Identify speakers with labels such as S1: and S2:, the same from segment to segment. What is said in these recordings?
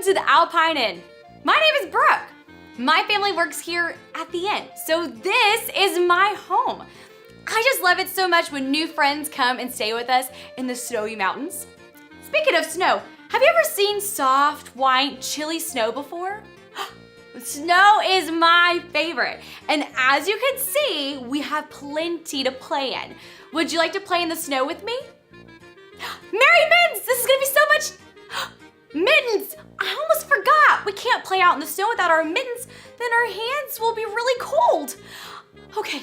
S1: to the Alpine Inn. My name is Brooke. My family works here at the inn, so this is my home. I just love it so much when new friends come and stay with us in the snowy mountains. Speaking of snow, have you ever seen soft, white, chilly snow before? Snow is my favorite, and as you can see, we have plenty to play in. Would you like to play in the snow with me? Merry Mittens! This is gonna be so much... Mittens! I almost forgot! We can't play out in the snow without our mittens, then our hands will be really cold. Okay,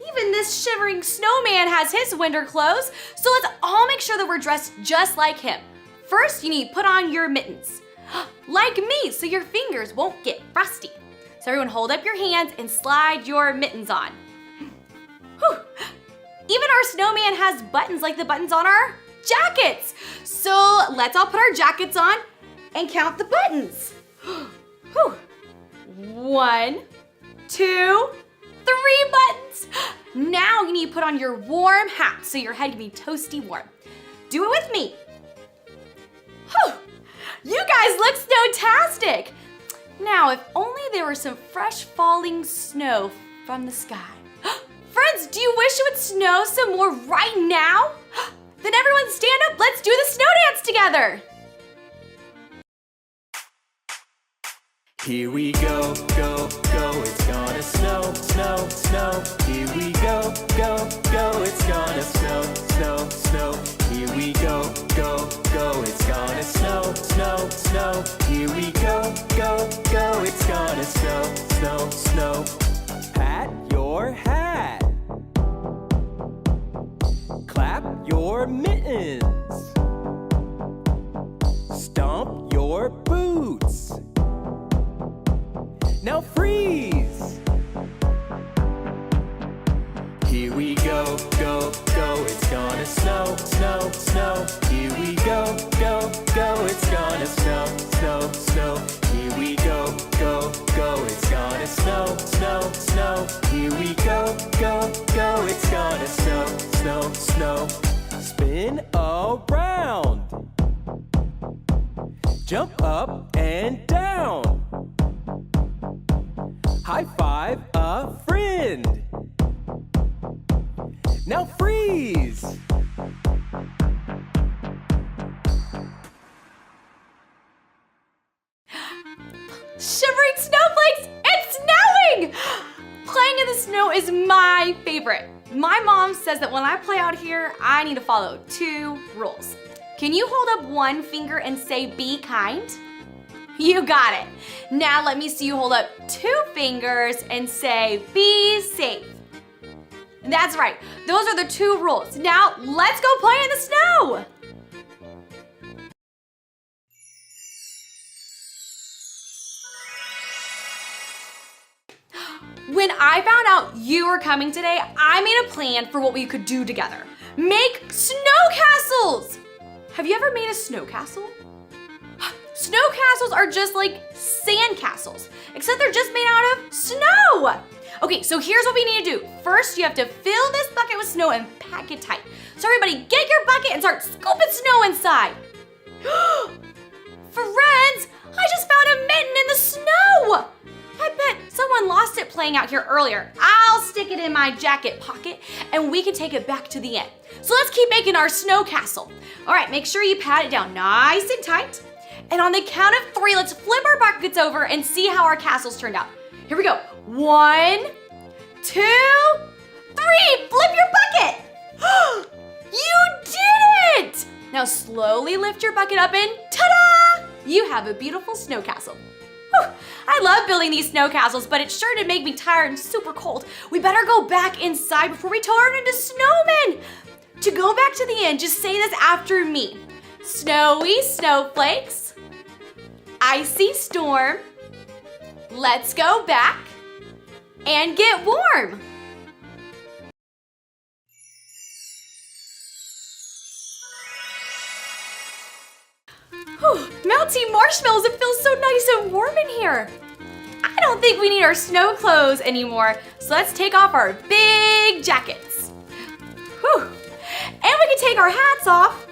S1: even this shivering snowman has his winter clothes, so let's all make sure that we're dressed just like him. First, you need to put on your mittens. Like me, so your fingers won't get frosty. So everyone hold up your hands and slide your mittens on. Whew. Even our snowman has buttons like the buttons on our jackets. So let's all put our jackets on and count the buttons. Whew. 1, 2, 3 buttons. Now you need to put on your warm hat so your head can be toasty warm. Do it with me. Whew. You guys look snowtastic. Now, if only there were some fresh falling snow from the sky. Friends, do you wish it would snow some more right now? Then everyone stand up, let's do the snow dance together.
S2: Here we go, go, go, it's gonna snow, snow, snow. Here we go, go, go, it's gonna snow, snow, snow. Here we go, go, go, it's gonna snow, snow, snow. Here we go, go, go, it's gonna snow, snow, snow. Pat your hat. Clap your mittens. Stomp your boots. Now freeze! Here we go, go, go, it's gonna snow, snow, snow. Here we go, go, go, it's gonna snow, snow, snow. Here we go, go, go, it's gonna snow, snow, snow. Here we go, go, go, it's gonna snow, snow, snow. Spin around. Jump up and down. High five a friend. Now freeze.
S1: Shivering snowflakes, it's snowing! Playing in the snow is my favorite. My mom says that when I play out here, I need to follow 2 rules. Can you hold up one finger and say, be kind? You got it. Now let me see you hold up 2 fingers and say, be safe. That's right, those are the 2 rules. Now let's go play in the snow. When I found out you were coming today, I made a plan for what we could do together. Make snow castles! Have you ever made a snow castle? Snow castles are just like sand castles, except they're just made out of snow. Okay, so here's what we need to do. First, you have to fill this bucket with snow and pack it tight. So everybody get your bucket and start scooping snow inside. Friends, I just found a mitten in the snow. I bet someone lost it playing out here earlier. I'll stick it in my jacket pocket and we can take it back to the inn. So let's keep making our snow castle. All right, make sure you pat it down nice and tight. And on the count of 3, let's flip our buckets over and see how our castles turned out. Here we go. 1, 2, 3. Flip your bucket. You did it! Now slowly lift your bucket up and ta-da! You have a beautiful snow castle. Whew. I love building these snow castles, but it's sure to make me tired and super cold. We better go back inside before we turn into snowmen. To go back to the inn, just say this after me. Snowy snowflakes, icy storm, let's go back and get warm. Whew, melty marshmallows, it feels so nice and warm in here. I don't think we need our snow clothes anymore, so let's take off our big jackets. Whew. And we can take our hats off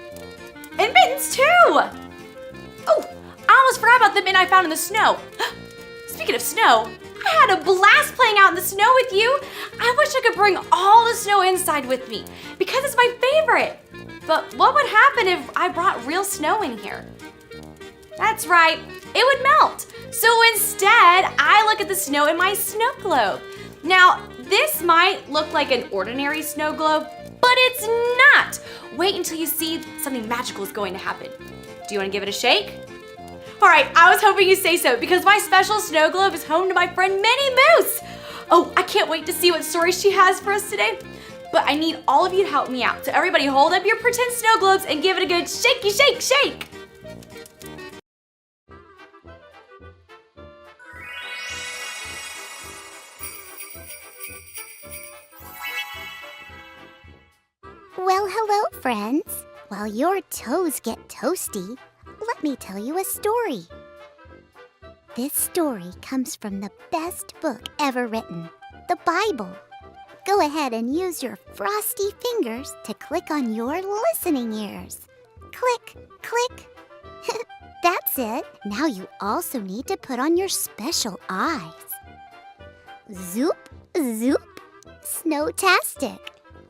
S1: and mittens too. Oh, almost forgot about the midnight found in the snow. Speaking of snow, I had a blast playing out in the snow with you. I wish I could bring all the snow inside with me because it's my favorite. But what would happen if I brought real snow in here? That's right, it would melt. So instead, I look at the snow in my snow globe. Now, this might look like an ordinary snow globe, but it's not. Wait until you see something magical is going to happen. Do you want to give it a shake? All right, I was hoping you'd say so because my special snow globe is home to my friend Minnie Mouse. Oh, I can't wait to see what story she has for us today. But I need all of you to help me out. So everybody hold up your pretend snow globes and give it a good shakey shake shake.
S3: Well, hello, friends. While your toes get toasty, let me tell you a story. This story comes from the best book ever written, the Bible. Go ahead and use your frosty fingers to click on your listening ears. Click, click. That's it. Now you also need to put on your special eyes. Zoop, zoop, snowtastic.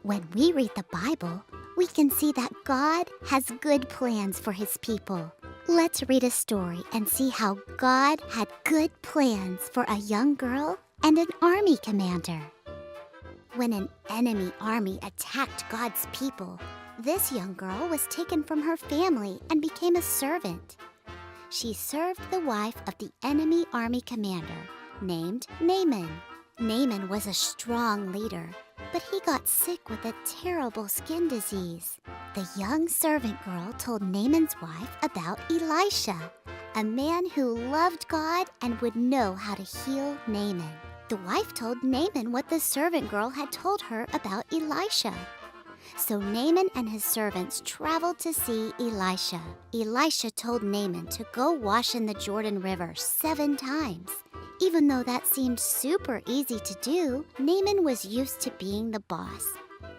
S3: When we read the Bible, we can see that God has good plans for His people. Let's read a story and see how God had good plans for a young girl and an army commander. When an enemy army attacked God's people, this young girl was taken from her family and became a servant. She served the wife of the enemy army commander named Naaman. Naaman was a strong leader, but he got sick with a terrible skin disease. The young servant girl told Naaman's wife about Elisha, a man who loved God and would know how to heal Naaman. The wife told Naaman what the servant girl had told her about Elisha. So Naaman and his servants traveled to see Elisha. Elisha told Naaman to go wash in the Jordan River 7 times. Even though that seemed super easy to do, Naaman was used to being the boss,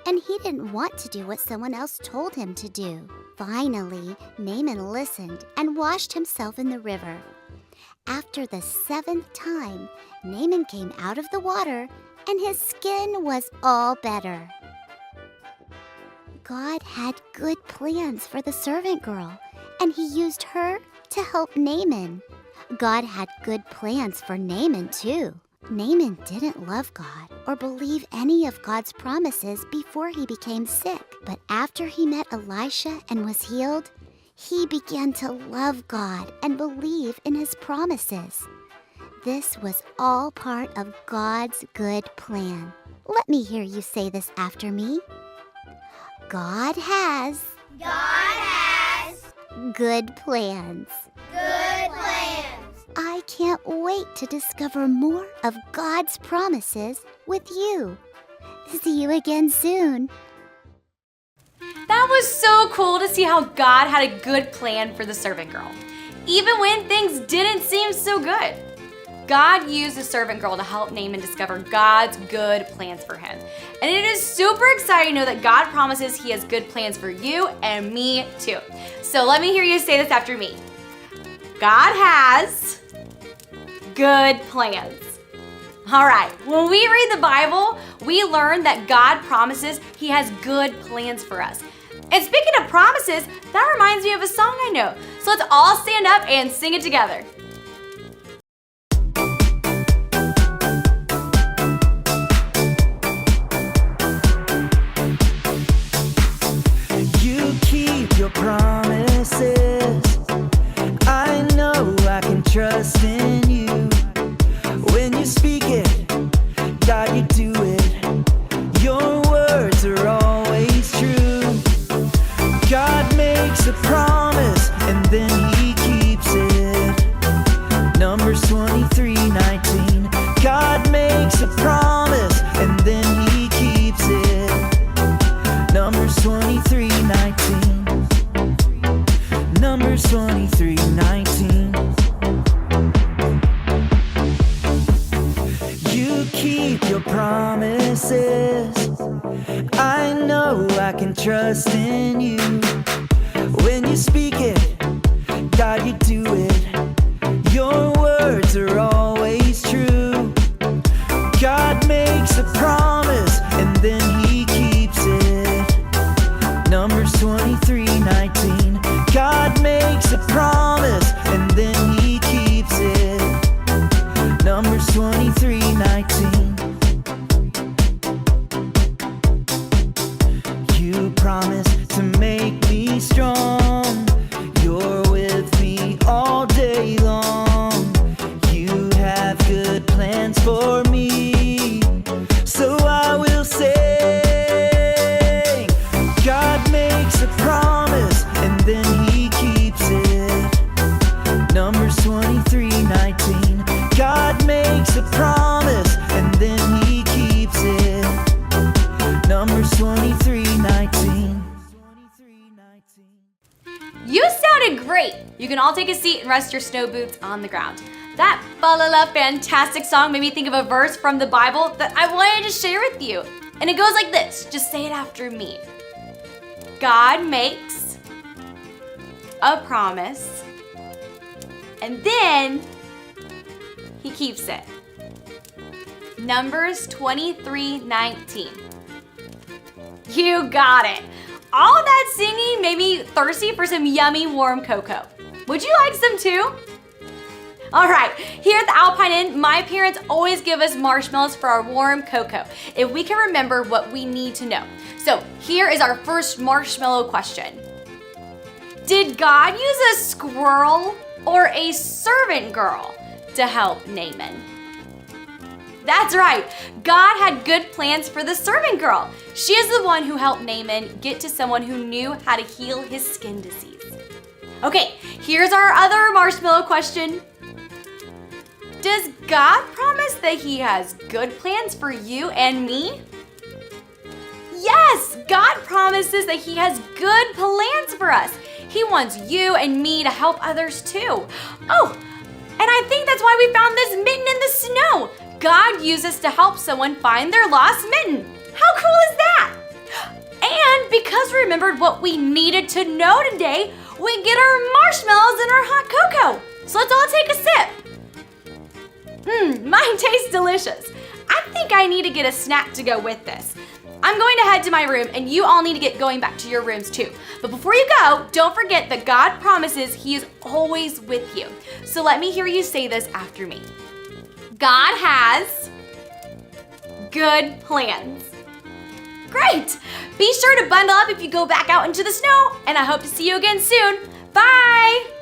S3: and he didn't want to do what someone else told him to do. Finally, Naaman listened and washed himself in the river. After the 7th time, Naaman came out of the water, and his skin was all better. God had good plans for the servant girl, and He used her to help Naaman. God had good plans for Naaman, too. Naaman didn't love God or believe any of God's promises before he became sick. But after he met Elisha and was healed, he began to love God and believe in His promises. This was all part of God's good plan. Let me hear you say this after me. God has good plans.
S4: Good plans.
S3: I can't wait to discover more of God's promises with you. See you again soon.
S1: That was so cool to see how God had a good plan for the servant girl, even when things didn't seem so good. God used the servant girl to help Naaman discover God's good plans for him. And it is super exciting to know that God promises He has good plans for you and me too. So let me hear you say this after me. God has good plans. All right, when we read the Bible, we learn that God promises He has good plans for us. And speaking of promises, that reminds me of a song I know. So let's all stand up and sing it together.
S2: You keep your promises. I know I can trust in you. When you speak it, God, you do it. Your words are always true. God makes a promise and then He keeps it. Numbers 23:19. God makes a promise and then He keeps it. Numbers 23:19. Numbers 23:19. You keep your promises. I know I can trust in you. When you speak it, God, you do it.
S5: words are always true. God makes a promise and then he keeps it. Numbers 23:19. God makes a promise and then he keeps it. Numbers 23:19. You promise to make me strong. You're with me all day long. You have good plans for me, so I will sing. God makes a promise and then he keeps it. Numbers 23:19. God makes a promise and then he keeps it. Numbers 23:19.
S1: You sounded great! You can all take a seat and rest your snow boots on the ground. That fa-la-la fantastic song made me think of a verse from the Bible that I wanted to share with you. And it goes like this, just say it after me. God makes a promise and then he keeps it. Numbers 23:19. You got it. All that singing made me thirsty for some yummy warm cocoa. Would you like some too? All right, here at the Alpine Inn, my parents always give us marshmallows for our warm cocoa if we can remember what we need to know. So here is our first marshmallow question. Did God use a squirrel or a servant girl to help Naaman? That's right, God had good plans for the servant girl. She is the one who helped Naaman get to someone who knew how to heal his skin disease. Okay, here's our other marshmallow question. Does God promise that he has good plans for you and me? Yes, God promises that he has good plans for us. He wants you and me to help others too. Oh, and I think that's why we found this mitten in the snow. God used us to help someone find their lost mitten. How cool is that? And because we remembered what we needed to know today, we get our marshmallows and our hot cocoa. So let's all take a sip. Mine tastes delicious. I think I need to get a snack to go with this. I'm going to head to my room and you all need to get going back to your rooms too. But before you go, don't forget that God promises he is always with you. So let me hear you say this after me. God has good plans. Great! Be sure to bundle up if you go back out into the snow, and I hope to see you again soon. Bye!